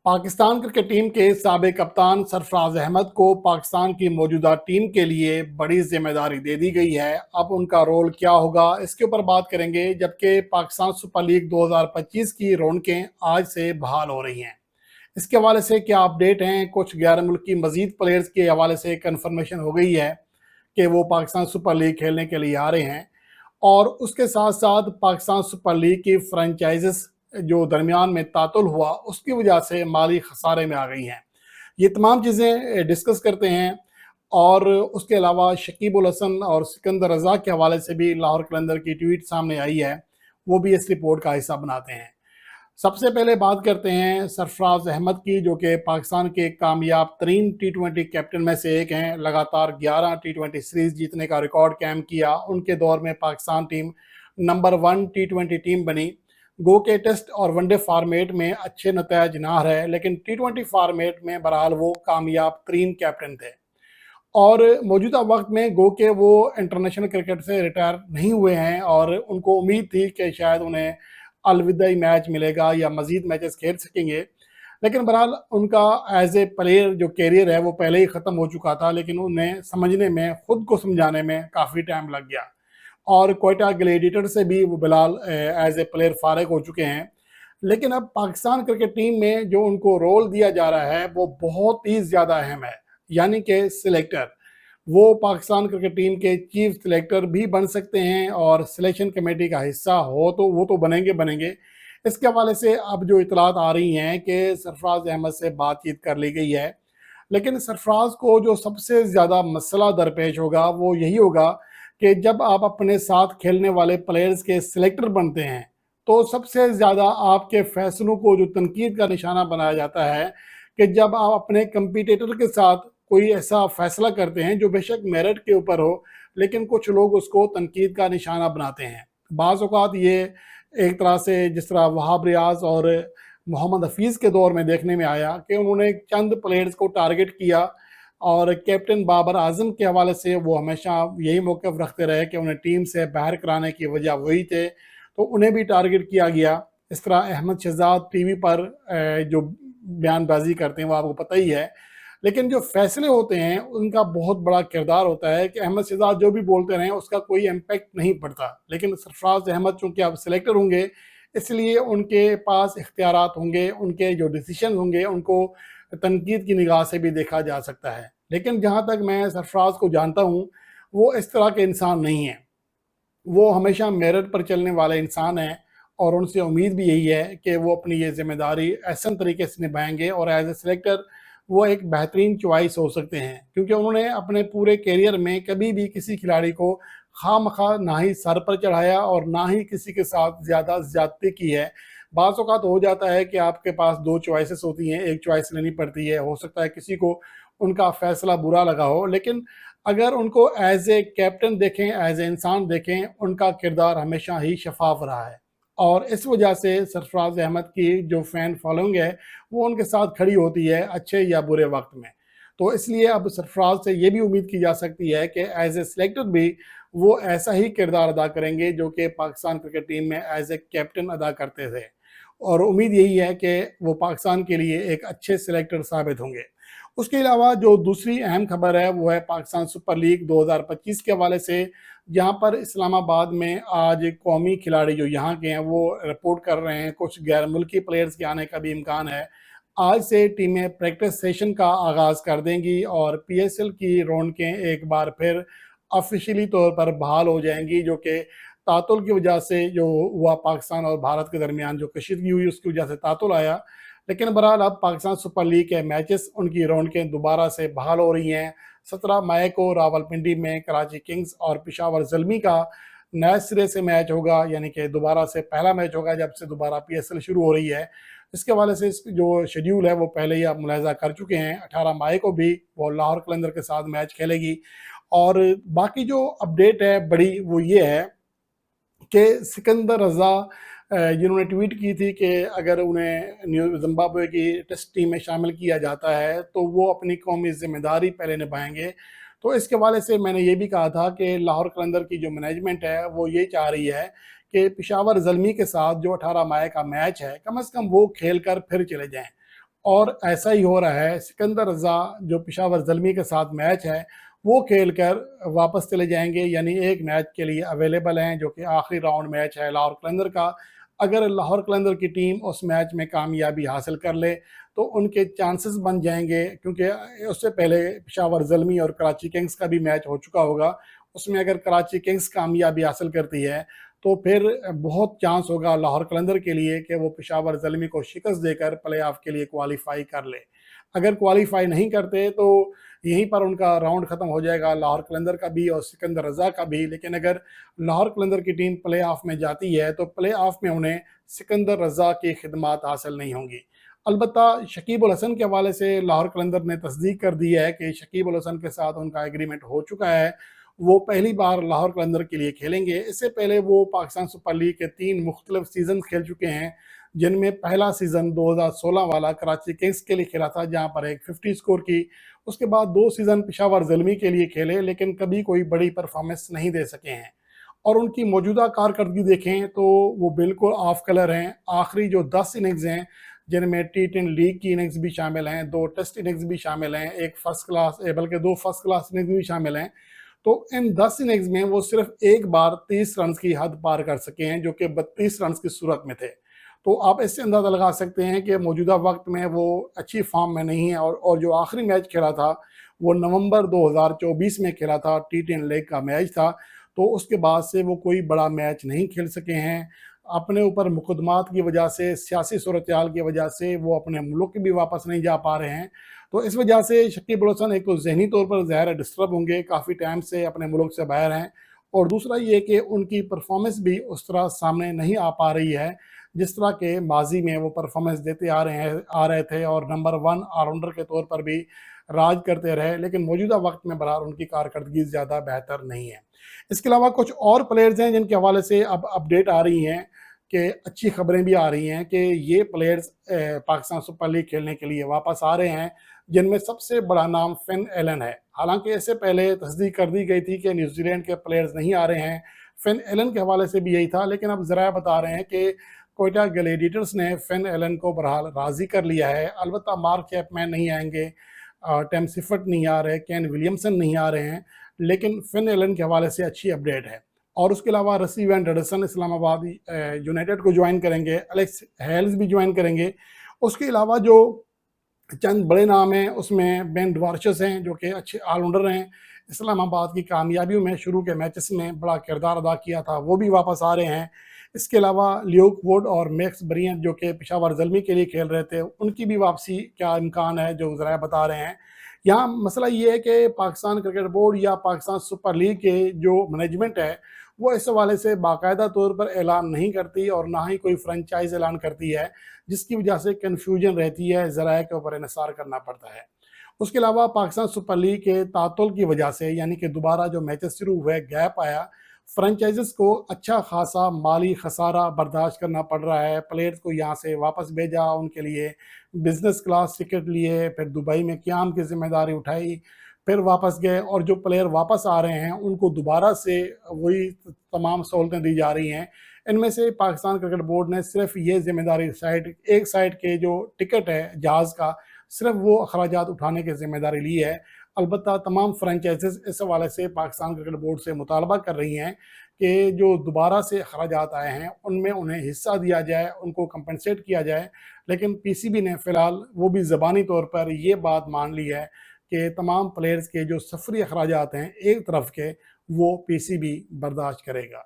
Pakistan cricket team के साबिक कप्तान सरफराज अहमद को पाकिस्तान की मौजूदा टीम के लिए बड़ी जिम्मेदारी दे दी गई है। अब उनका रोल क्या होगा, इसके ऊपर बात करेंगे। जबकि पाकिस्तान सुपर लीग 2025 की रौनकें आज से बहाल हो रही हैं, इसके हवाले से क्या अपडेट हैं? कुछ गैर मुल्की मजीद प्लेयर्स के हवाले से कंफर्मेशन हो गई है कि वो पाकिस्तान सुपर लीग खेलने के लिए आ रहे हैं, और उसके साथ साथ पाकिस्तान सुपर लीग की फ्रेंचाइजेस जो दरमियान में तातुल हुआ उसकी वजह से माली खसारे में आ गई हैं। ये तमाम चीज़ें डिस्कस करते हैं, और उसके अलावा शकीब उल हसन और सिकंदर रज़ा के हवाले से भी लाहौर कलंदर की ट्वीट सामने आई है, वो भी इस रिपोर्ट का हिस्सा बनाते हैं। सबसे पहले बात करते हैं सरफराज अहमद की, जो कि पाकिस्तान के कामयाब तरीन टी20 कैप्टन में से एक हैं। लगातार 11 टी20 सीरीज जीतने का रिकॉर्ड कायम किया। उनके दौर में पाकिस्तान टीम नंबर 1 टी20 टीम बनी। गो के टेस्ट और वनडे फॉर्मेट में अच्छे नतीजे ना रहे, लेकिन टी20 फॉर्मेट में बहरहाल वो कामयाब तरीन कैप्टन थे। और मौजूदा वक्त में गो के वो इंटरनेशनल क्रिकेट से रिटायर नहीं हुए हैं, और उनको उम्मीद थी कि शायद उन्हें अलविदाई मैच मिलेगा या मजीद मैचेस खेल सकेंगे। लेकिन बहरहाल उनका एज ए प्लेयर जो कैरियर है वो पहले ही ख़त्म हो चुका था, लेकिन उन्हें समझने में, ख़ुद को समझाने में काफ़ी टाइम लग गया। और कोयटा ग्लेडिएटर से भी वो बिलाल एज ए प्लेयर फारिग हो चुके हैं। लेकिन अब पाकिस्तान क्रिकेट टीम में जो उनको रोल दिया जा रहा है वो बहुत ही ज़्यादा अहम है, यानी कि सिलेक्टर। वो पाकिस्तान क्रिकेट टीम के चीफ सिलेक्टर भी बन सकते हैं, और सिलेक्शन कमेटी का हिस्सा हो तो वो तो बनेंगे। इसके हवाले से अब जो इतलात आ रही हैं कि सरफराज अहमद से बातचीत कर ली गई है, लेकिन सरफराज को जो सबसे ज़्यादा मसला दरपेश होगा वो यही होगा कि जब आप अपने साथ खेलने वाले प्लेयर्स के सिलेक्टर बनते हैं तो सबसे ज़्यादा आपके फैसलों को जो तनकीद का निशाना बनाया जाता है कि जब आप अपने कंपीटेटर के साथ कोई ऐसा फैसला करते हैं जो बेशक मेरिट के ऊपर हो, लेकिन कुछ लोग उसको तनकीद का निशाना बनाते हैं। बाज़ औक़ात ये एक तरह से जिस तरह वहाब रियाज और मोहम्मद हफीज़ के दौर में देखने में आया कि उन्होंने चंद प्लेयर्स को टारगेट किया, और कैप्टन बाबर आजम के हवाले से वो हमेशा यही मौक़िफ़ रखते रहे कि उन्हें टीम से बाहर कराने की वजह वही थे, तो उन्हें भी टारगेट किया गया। इस तरह अहमद शहजाद टीवी पर जो बयानबाजी करते हैं वो आपको पता ही है, लेकिन जो फैसले होते हैं उनका बहुत बड़ा किरदार होता है कि अहमद शहजाद जो भी बोलते रहें उसका कोई इम्पैक्ट नहीं पड़ता। लेकिन सरफराज अहमद चूँकि अब सिलेक्टर होंगे, इसलिए उनके पास इख्तियारात होंगे, उनके जो डिसीजन होंगे उनको तनकीद की निगाह से भी देखा जा सकता है। लेकिन जहाँ तक मैं सरफराज को जानता हूँ, वो इस तरह के इंसान नहीं हैं। वो हमेशा मेरिट पर चलने वाले इंसान हैं, और उनसे उम्मीद भी यही है कि वो अपनी ये जिम्मेदारी ऐसा तरीके से निभाएंगे, और एज ए सिलेक्टर वो एक बेहतरीन चॉइस हो सकते हैं, क्योंकि उन्होंने अपने पूरे करियर में कभी भी किसी खिलाड़ी को खामखा ना ही सर पर चढ़ाया और ना ही किसी के साथ ज़्यादा ज़्यादती की है। बाज़ औक़ात हो जाता है कि आपके पास दो चॉइसेस होती हैं, एक चॉइस लेनी पड़ती है। हो सकता है किसी को उनका फ़ैसला बुरा लगा हो, लेकिन अगर उनको एज ए कैप्टन देखें, एज ए इंसान देखें, उनका किरदार हमेशा ही शफाफ रहा है, और इस वजह से सरफराज अहमद की जो फ़ैन फॉलोइंग है वो उनके साथ खड़ी होती है, अच्छे या बुरे वक्त में। तो इसलिए अब सरफराज से ये भी उम्मीद की जा सकती है कि एज ए सिलेक्टर भी वो ऐसा ही किरदार अदा करेंगे जो कि पाकिस्तान क्रिकेट टीम में एज ए कैप्टन अदा करते थे, और उम्मीद यही है कि वो पाकिस्तान के लिए एक अच्छे सिलेक्टर साबित होंगे। उसके अलावा जो दूसरी अहम खबर है वो है पाकिस्तान सुपर लीग 2025 के हवाले से, जहां पर इस्लामाबाद में आज कौमी खिलाड़ी जो यहाँ के हैं वो रिपोर्ट कर रहे हैं, कुछ गैर मुल्की प्लेयर्स के आने का भी इम्कान है। आज से टीमें प्रैक्टिस सेशन का आगाज़ कर देंगी, और पीएसएल की रौनकें एक बार फिर ऑफिशियली तौर पर बहाल हो जाएंगी, जो कि तातुल की वजह से जो हुआ पाकिस्तान और भारत के दरमियान जो कशीदगी हुई उसकी वजह से तातुल आया। लेकिन बहरहाल अब पाकिस्तान सुपर लीग के मैचेस, उनकी रौनकें दोबारा से बहाल हो रही हैं। 17 मई को रावलपिंडी में कराची किंग्स और पेशावर ज़ल्मी का नए सिरे से मैच होगा, यानी कि दोबारा से पहला मैच होगा जब से दोबारा पीएसएल शुरू हो रही है। इसके हवाले से जो शेड्यूल है वो पहले ही आप मुलाहिज़ा कर चुके हैं। 18 मई को भी वो लाहौर कलंदर के साथ मैच खेलेगी। और बाकी जो अपडेट है बड़ी वो ये है कि सिकंदर रज़ा जिन्होंने ट्वीट की थी कि अगर उन्हें जिम्बाब्वे की टेस्ट टीम में शामिल किया जाता है तो वो अपनी कौमी जिम्मेदारी पहले निभाएंगे। तो इसके हवाले से मैंने ये भी कहा था कि लाहौर कलंदर की जो मैनेजमेंट है वो ये चाह रही है कि पेशावर ज़ल्मी के साथ जो 18 मई का मैच है कम से कम वो खेल कर फिर चले जाएँ। اور ایسا ہی ہو رہا ہے، سکندر رضا جو پشاور زلمی کے ساتھ میچ ہے وہ کھیل کر واپس چلے جائیں گے، یعنی ایک میچ کے لیے اویلیبل ہیں جو کہ آخری راؤنڈ میچ ہے لاہور قلندر کا۔ اگر لاہور قلندر کی ٹیم اس میچ میں کامیابی حاصل کر لے تو ان کے چانسز بن جائیں گے، کیونکہ اس سے پہلے پشاور زلمی اور کراچی کنگز کا بھی میچ ہو چکا ہوگا، اس میں اگر کراچی کنگز کامیابی حاصل کرتی ہے تو پھر بہت چانس ہوگا لاہور قلندر کے لیے کہ وہ پشاور زلمی کو شکست دے کر پلے آف کے لیے کوالیفائی کر لے۔ اگر کوالیفائی نہیں کرتے تو یہیں پر ان کا راؤنڈ ختم ہو جائے گا، لاہور قلندر کا بھی اور سکندر رضا کا بھی۔ لیکن اگر لاہور قلندر کی ٹیم پلے آف میں جاتی ہے تو پلے آف میں انہیں سکندر رضا کی خدمات حاصل نہیں ہوں گی۔ البتہ شکیب الحسن کے حوالے سے لاہور قلندر نے تصدیق کر دی ہے کہ شکیب الحسن کے ساتھ ان کا ایگریمنٹ ہو چکا ہے، وہ پہلی بار لاہور قلندر کے لیے کھیلیں گے۔ اس سے پہلے وہ پاکستان سپر لیگ کے 3 مختلف سیزن کھیل چکے ہیں، جن میں پہلا سیزن 2016 والا کراچی کنگز کے لیے کھیلا تھا جہاں پر ایک 50 سکور کی، اس کے بعد 2 سیزن پشاور زلمی کے لیے کھیلے لیکن کبھی کوئی بڑی پرفارمنس نہیں دے سکے ہیں۔ اور ان کی موجودہ کارکردگی دیکھیں تو وہ بالکل آف کلر ہیں۔ آخری جو 10 اننگز ہیں جن میں T10 لیگ کی اننگز بھی شامل ہیں، 2 ٹیسٹ اننگز بھی شامل ہیں، ایک فرسٹ کلاس بلکہ 2 فرسٹ کلاس اننگز بھی شامل ہیں، تو ان 10 اننگز میں وہ صرف ایک بار 30 رنز کی حد پار کر سکے ہیں جو کہ 32 رنز کی صورت میں تھے۔ تو آپ اس سے اندازہ لگا سکتے ہیں کہ موجودہ وقت میں وہ اچھی فارم میں نہیں ہیں، اور جو آخری میچ کھیلا تھا وہ نومبر 2024 میں کھیلا تھا، T10 لیگ کا میچ تھا، تو اس کے بعد سے وہ کوئی بڑا میچ نہیں کھیل سکے ہیں۔ اپنے اوپر مقدمات کی وجہ سے، سیاسی صورتحال کی وجہ سے وہ اپنے ملک بھی واپس نہیں جا پا رہے ہیں، تو اس وجہ سے شکیب الحسن ایک تو ذہنی طور پر ظاہر ہے ڈسٹرب ہوں گے، کافی ٹائم سے اپنے ملک سے باہر ہیں، اور دوسرا یہ کہ ان کی پرفارمنس بھی اس طرح سامنے نہیں آ پا رہی ہے جس طرح کے ماضی میں وہ پرفارمنس دیتے آ رہے تھے اور نمبر 1 آل راؤنڈر کے طور پر بھی راج کرتے رہے، لیکن موجودہ وقت میں برحال ان کی کارکردگی زیادہ بہتر نہیں ہے۔ اس کے علاوہ کچھ اور پلیئرز ہیں جن کے حوالے سے اب اپڈیٹ آ رہی ہیں کہ اچھی خبریں بھی آ رہی ہیں کہ یہ پلیئرز پاکستان سپر لیگ کھیلنے کے لیے واپس آ رہے ہیں، جن میں سب سے بڑا نام فن ایلن ہے۔ حالانکہ اس سے پہلے تصدیق کر دی گئی تھی کہ نیوزی لینڈ کے پلیئرز نہیں آ رہے ہیں، فن ایلن کے حوالے سے بھی یہی تھا، لیکن اب ذرائع بتا رہے ہیں کہ کوئٹہ گلیڈیٹرز نے فن ایلن کو برحال راضی کر لیا ہے۔ البتہ مارک چیپمین نہیں آئیں گے، ٹیم سفٹ نہیں آ رہے، کین ولیمسن نہیں آ رہے ہیں، لیکن فن ایلن کے حوالے سے اچھی اپڈیٹ ہے۔ اور اس کے علاوہ رسی وین ڈیڈسن اسلام آباد یونائٹڈ کو جوائن کریں گے، الیکس ہیلز بھی جوائن کریں گے۔ اس کے علاوہ جو چند بڑے نام ہیں اس میں بین ڈوارشس ہیں جو کہ اچھے آل راؤنڈر ہیں، اسلام آباد کی کامیابیوں میں شروع کے میچز میں بڑا کردار ادا کیا تھا، وہ بھی واپس آ رہے ہیں۔ اس کے علاوہ لیوک ووڈ اور میکس برین جو کہ پشاور زلمی کے لیے کھیل رہے تھے، ان کی بھی واپسی کیا امکان ہے جو ذرائع بتا رہے ہیں۔ یہاں مسئلہ یہ ہے کہ پاکستان کرکٹ بورڈ یا پاکستان سپر لیگ کے جو مینجمنٹ ہے وہ اس حوالے سے باقاعدہ طور پر اعلان نہیں کرتی اور نہ ہی کوئی فرنچائز اعلان کرتی ہے، جس کی وجہ سے کنفیوژن رہتی ہے، ذرائع کے اوپر انحصار کرنا پڑتا ہے۔ اس کے علاوہ پاکستان سپر لیگ کے تعطل کی وجہ سے، یعنی کہ دوبارہ جو میچز شروع ہوئے گیپ آیا، فرنچائزز کو اچھا خاصا مالی خسارہ برداشت کرنا پڑ رہا ہے۔ پلیئرز کو یہاں سے واپس بھیجا، ان کے لیے بزنس کلاس ٹکٹ لیے، پھر دبئی میں قیام کی ذمہ داری اٹھائی، پھر واپس گئے، اور جو پلیئر واپس آ رہے ہیں ان کو دوبارہ سے وہی تمام سہولتیں دی جا رہی ہیں۔ ان میں سے پاکستان کرکٹ بورڈ نے صرف یہ ذمہ داری ایک سائڈ کے جو ٹکٹ ہے جہاز کا، صرف وہ اخراجات اٹھانے کی ذمہ داری لی ہے۔ البتہ تمام فرنچائزز اس حوالے سے پاکستان کرکٹ بورڈ سے مطالبہ کر رہی ہیں کہ جو دوبارہ سے اخراجات آئے ہیں ان میں انہیں حصہ دیا جائے، ان کو کمپنسیٹ کیا جائے، لیکن پی سی بی نے فی الحال وہ بھی زبانی طور پر یہ بات مان لی ہے کہ تمام پلیئرز کے جو سفری اخراجات ہیں ایک طرف کے، وہ پی سی بی برداشت کرے گا۔